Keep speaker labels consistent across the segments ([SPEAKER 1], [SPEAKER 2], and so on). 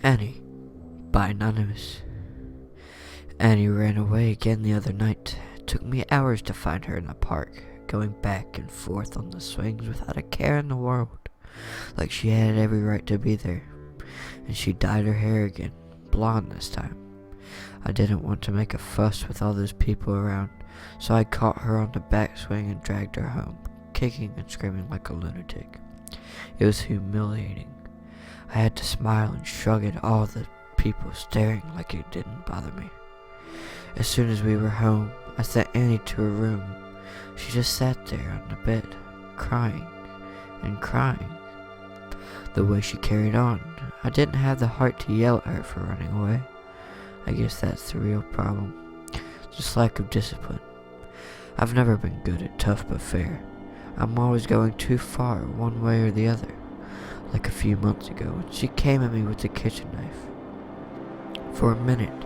[SPEAKER 1] Annie, by Anonymous. Annie ran away again the other night. It took me hours to find her in the park, going back and forth on the swings without a care in the world, like she had every right to be there. And she dyed her hair again, blonde this time. I didn't want to make a fuss with all those people around, so I caught her on the backswing and dragged her home, kicking and screaming like a lunatic. It was humiliating. I had to smile and shrug at all the people staring like it didn't bother me. As soon as we were home, I sent Annie to her room. She just sat there on the bed, crying and crying. The way she carried on, I didn't have the heart to yell at her for running away. I guess that's the real problem, just lack of discipline. I've never been good at tough but fair. I'm always going too far one way or the other. Like a few months ago when she came at me with the kitchen knife. For a minute,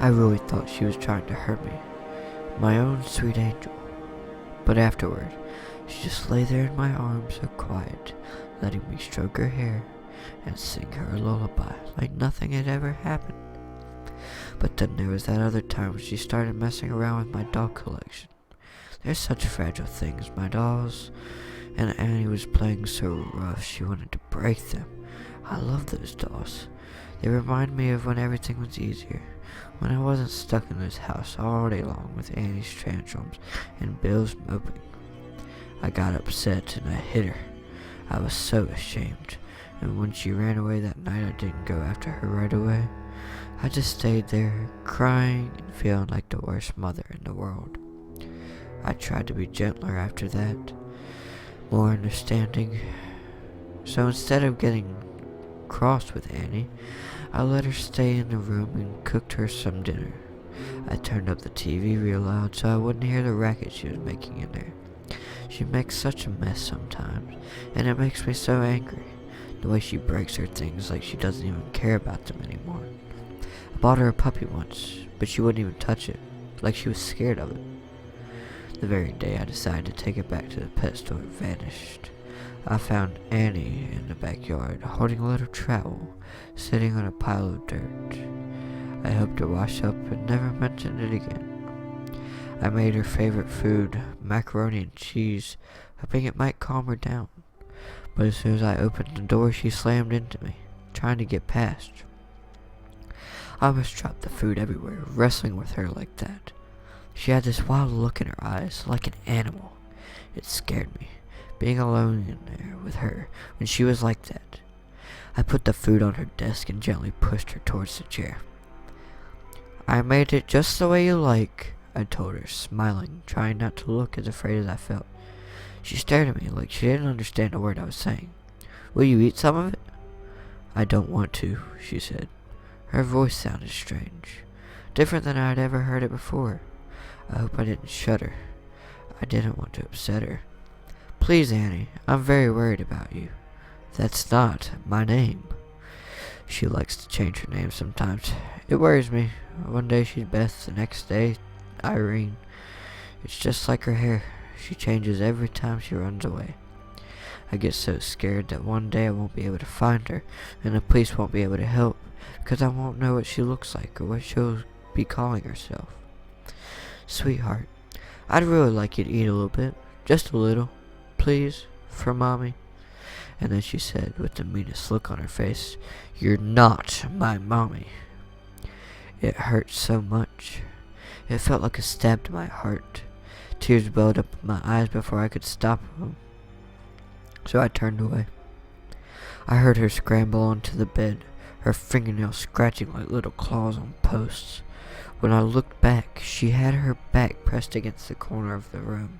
[SPEAKER 1] I really thought she was trying to hurt me. My own sweet angel. But afterward, she just lay there in my arms so quiet, letting me stroke her hair and sing her a lullaby like nothing had ever happened. But then there was that other time when she started messing around with my doll collection. They're such fragile things, my dolls. And Annie was playing so rough she wanted to break them. I love those dolls. They remind me of when everything was easier, when I wasn't stuck in this house all day long with Annie's tantrums and Bill's moping. I got upset and I hit her. I was so ashamed, and when she ran away that night I didn't go after her right away. I just stayed there, crying and feeling like the worst mother in the world. I tried to be gentler after that, more understanding. So instead of getting cross with Annie, I let her stay in the room and cooked her some dinner. I turned up the TV real loud so I wouldn't hear the racket she was making in there. She makes such a mess sometimes, and it makes me so angry. The way she breaks her things like she doesn't even care about them anymore. I bought her a puppy once, but she wouldn't even touch it, like she was scared of it. The very day I decided to take it back to the pet store, it vanished. I found Annie in the backyard, holding a little trowel, sitting on a pile of dirt. I helped her wash up and never mentioned it again. I made her favorite food, macaroni and cheese, hoping it might calm her down. But as soon as I opened the door, she slammed into me, trying to get past. I almost dropped the food everywhere, wrestling with her like that. She had this wild look in her eyes, like an animal. It scared me, being alone in there with her when she was like that. I put the food on her desk and gently pushed her towards the chair. "I made it just the way you like," I told her, smiling, trying not to look as afraid as I felt. She stared at me like she didn't understand a word I was saying. "Will you eat some of it?" "I don't want to," she said. Her voice sounded strange, different than I had ever heard it before. I hope I didn't shudder. I didn't want to upset her. "Please, Annie, I'm very worried about you." "That's not my name." She likes to change her name sometimes. It worries me. One day she's Beth, the next day Irene. It's just like her hair. She changes every time she runs away. I get so scared that one day I won't be able to find her, and the police won't be able to help, because I won't know what she looks like or what she'll be calling herself. "Sweetheart, I'd really like you to eat a little bit, just a little, please, for Mommy." And then she said, with the meanest look on her face, "You're not my mommy." It hurt so much. It felt like a stab to my heart. Tears welled up in my eyes before I could stop them. So I turned away. I heard her scramble onto the bed, her fingernails scratching like little claws on posts. When I looked back, she had her back pressed against the corner of the room,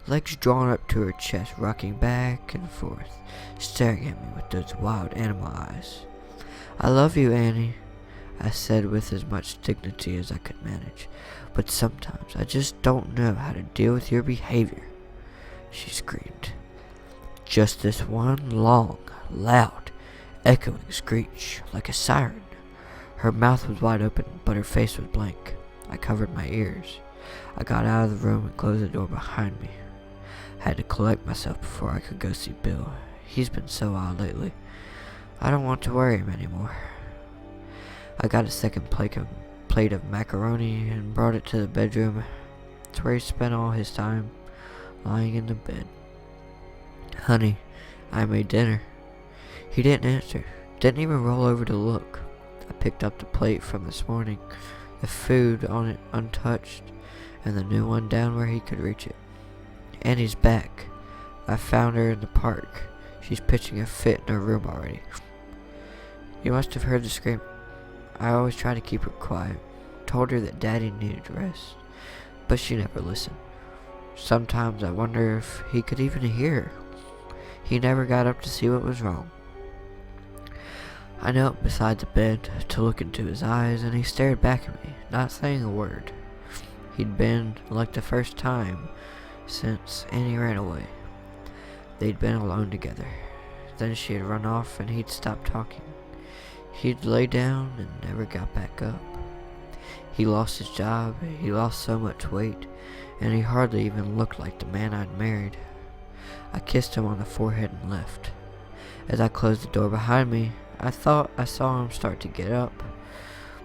[SPEAKER 1] legs drawn up to her chest, rocking back and forth, staring at me with those wild animal eyes. "I love you, Annie," I said with as much dignity as I could manage, "but sometimes I just don't know how to deal with your behavior," she screamed. Just this one long, loud, echoing screech, like a siren. Her mouth was wide open, but her face was blank. I covered my ears. I got out of the room and closed the door behind me. I had to collect myself before I could go see Bill. He's been so odd lately. I don't want to worry him anymore. I got a second plate of macaroni and brought it to the bedroom. It's where he spent all his time, lying in the bed. "Honey, I made dinner." He didn't answer, didn't even roll over to look. I picked up the plate from this morning, the food on it untouched, and the new one down where he could reach it. Annie's back. I found her in the park. She's pitching a fit in her room already. You must have heard the scream. I always try to keep her quiet. Told her that Daddy needed rest, but she never listened. Sometimes I wonder if he could even hear her. He never got up to see what was wrong. I knelt beside the bed to look into his eyes, and he stared back at me, not saying a word. He'd been like the first time since Annie ran away. They'd been alone together. Then she had run off and he'd stopped talking. He'd lay down and never got back up. He lost his job, he lost so much weight, and he hardly even looked like the man I'd married. I kissed him on the forehead and left. As I closed the door behind me, I thought I saw him start to get up,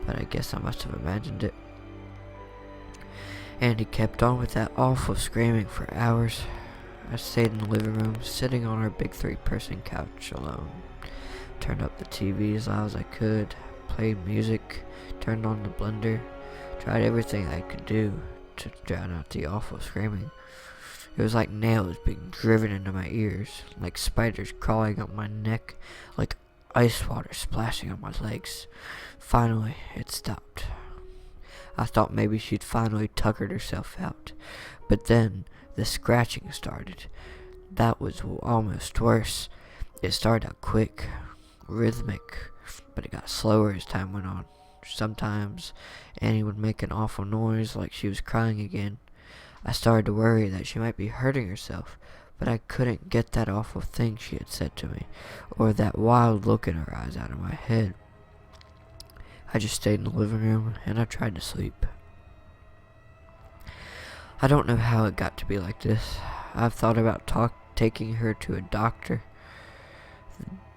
[SPEAKER 1] but I guess I must have imagined it. And he kept on with that awful screaming for hours. I stayed in the living room, sitting on our big 3-person couch alone. Turned up the TV as loud as I could, played music, turned on the blender, tried everything I could do to drown out the awful screaming. It was like nails being driven into my ears, like spiders crawling up my neck, like ice water splashing on my legs. Finally, it stopped. I thought maybe she'd finally tuckered herself out, but then the scratching started. That was almost worse. It started out quick, rhythmic, but it got slower as time went on. Sometimes Annie would make an awful noise like she was crying again. I started to worry that she might be hurting herself, but I couldn't get that awful thing she had said to me, or that wild look in her eyes out of my head. I just stayed in the living room and I tried to sleep. I don't know how it got to be like this. I've thought about taking her to a doctor,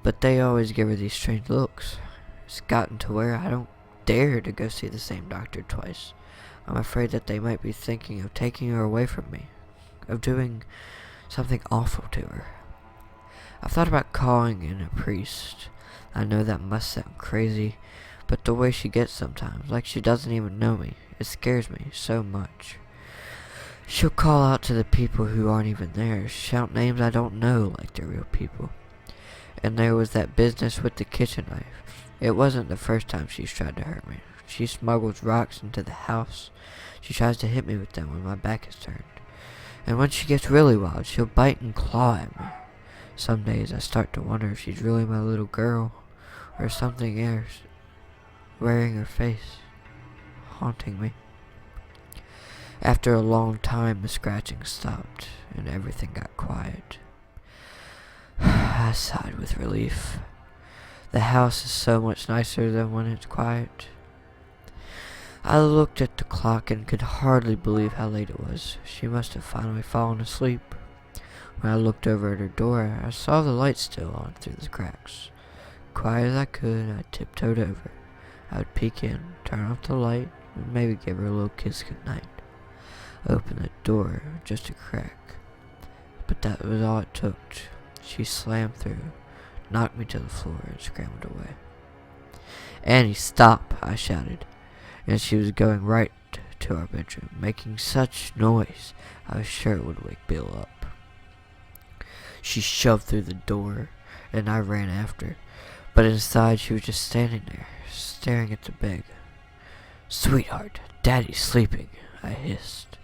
[SPEAKER 1] but they always give her these strange looks. It's gotten to where I don't dare to go see the same doctor twice. I'm afraid that they might be thinking of taking her away from me, of doing something awful to her. I've thought about calling in a priest. I know that must sound crazy, but the way she gets sometimes, like she doesn't even know me, it scares me so much. She'll call out to the people who aren't even there, shout names I don't know like they're real people. And there was that business with the kitchen knife. It wasn't the first time she's tried to hurt me. She smuggles rocks into the house. She tries to hit me with them when my back is turned. And when she gets really wild, she'll bite and claw at me. Some days I start to wonder if she's really my little girl, or something else wearing her face, haunting me. After a long time, the scratching stopped, and everything got quiet. I sighed with relief. The house is so much nicer than when it's quiet. I looked at the clock and could hardly believe how late it was. She must have finally fallen asleep. When I looked over at her door, I saw the light still on through the cracks. Quiet as I could, I tiptoed over. I would peek in, turn off the light, and maybe give her a little kiss goodnight. Open the door just a crack. But that was all it took. She slammed through, knocked me to the floor, and scrambled away. "Annie, stop!" I shouted. And she was going right to our bedroom, making such noise I was sure it would wake Bill up. She shoved through the door, and I ran after, but inside she was just standing there, staring at the bed. "Sweetheart, Daddy's sleeping," I hissed.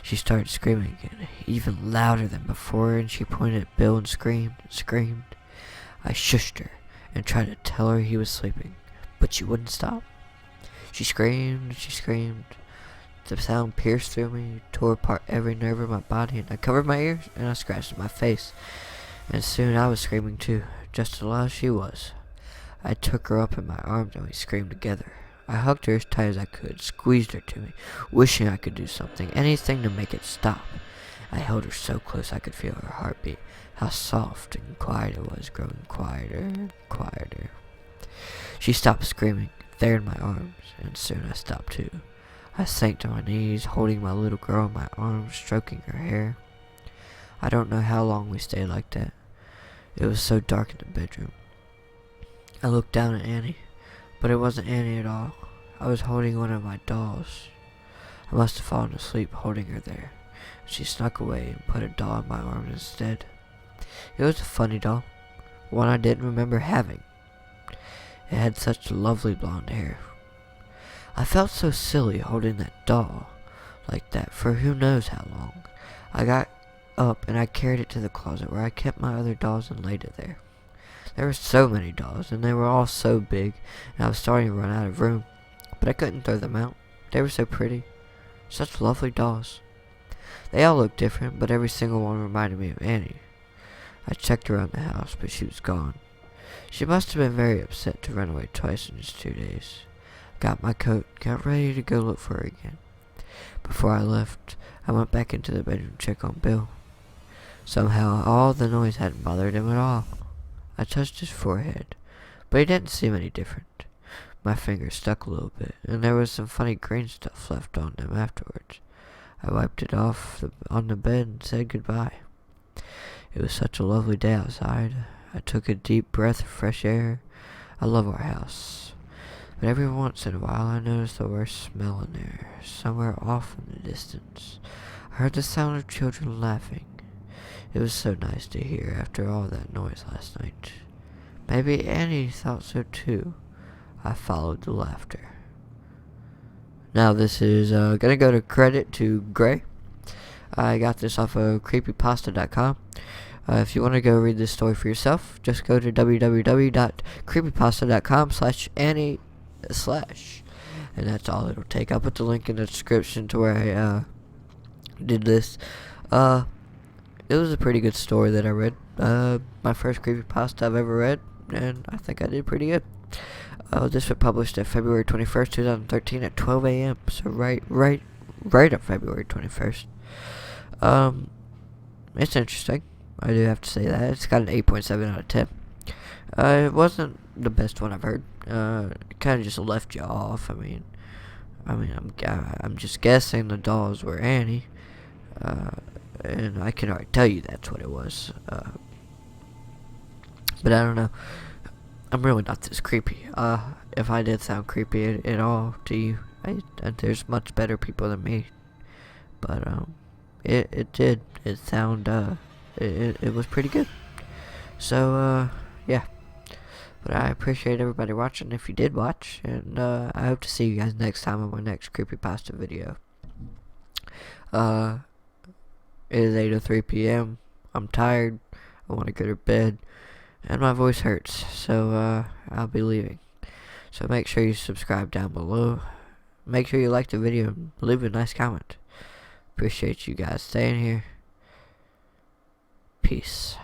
[SPEAKER 1] She started screaming again, even louder than before, and she pointed at Bill and screamed and screamed. I shushed her and tried to tell her he was sleeping, but she wouldn't stop. She screamed and she screamed. The sound pierced through me, tore apart every nerve in my body, and I covered my ears and I scratched my face. And soon I was screaming too, just as loud as she was. I took her up in my arms and we screamed together. I hugged her as tight as I could, squeezed her to me, wishing I could do something, anything to make it stop. I held her so close I could feel her heartbeat, how soft and quiet it was, growing quieter and quieter. She stopped screaming, there in my arms, and soon I stopped too. I sank to my knees, holding my little girl in my arms, stroking her hair. I don't know how long we stayed like that. It was so dark in the bedroom. I looked down at Annie, but it wasn't Annie at all. I was holding one of my dolls. I must have fallen asleep holding her there. She snuck away and put a doll in my arms instead. It was a funny doll, one I didn't remember having. It had such lovely blonde hair. I felt so silly holding that doll like that for who knows how long. I got up and I carried it to the closet where I kept my other dolls and laid it there. There were so many dolls, and they were all so big, and I was starting to run out of room, but I couldn't throw them out. They were so pretty. Such lovely dolls. They all looked different, but every single one reminded me of Annie. I checked around the house, but she was gone. She must have been very upset to run away twice in just 2 days. Got my coat, got ready to go look for her again. Before I left, I went back into the bedroom to check on Bill. Somehow, all the noise hadn't bothered him at all. I touched his forehead, but he didn't seem any different. My fingers stuck a little bit, and there was some funny green stuff left on them afterwards. I wiped it off on the bed and said goodbye. It was such a lovely day outside. I took a deep breath of fresh air. I love our house, but every once in a while I noticed the worst smell in there, somewhere off in the distance. I heard the sound of children laughing. It was so nice to hear after all that noise last night. Maybe Annie thought so too. I followed the laughter. Now this is gonna go to credit to Gray. I got this off of creepypasta.com. If you want to go read this story for yourself, just go to www.creepypasta.com/Annie/ and that's all it'll take. I'll put the link in the description to where I did this. It was a pretty good story that I read. My first creepypasta I've ever read, and I think I did pretty good. This was published at February 21st, 2013 at 12 a.m. So right on February 21st. It's interesting. I do have to say that. It's got an 8.7 out of 10. It wasn't the best one I've heard. It kind of just left you off. I'm just guessing the dolls were Annie. And I can already tell you that's what it was. But I don't know. I'm really not this creepy. If I did sound creepy at all to you, there's much better people than me. But it did. It sound it was pretty good. So yeah. But I appreciate everybody watching if you did watch, and I hope to see you guys next time on my next creepypasta video. It is 8:03 p.m. I'm tired. I want to go to bed, and my voice hurts, so I'll be leaving. So make sure you subscribe down below. Make sure you like the video and leave a nice comment. Appreciate you guys staying here. Peace.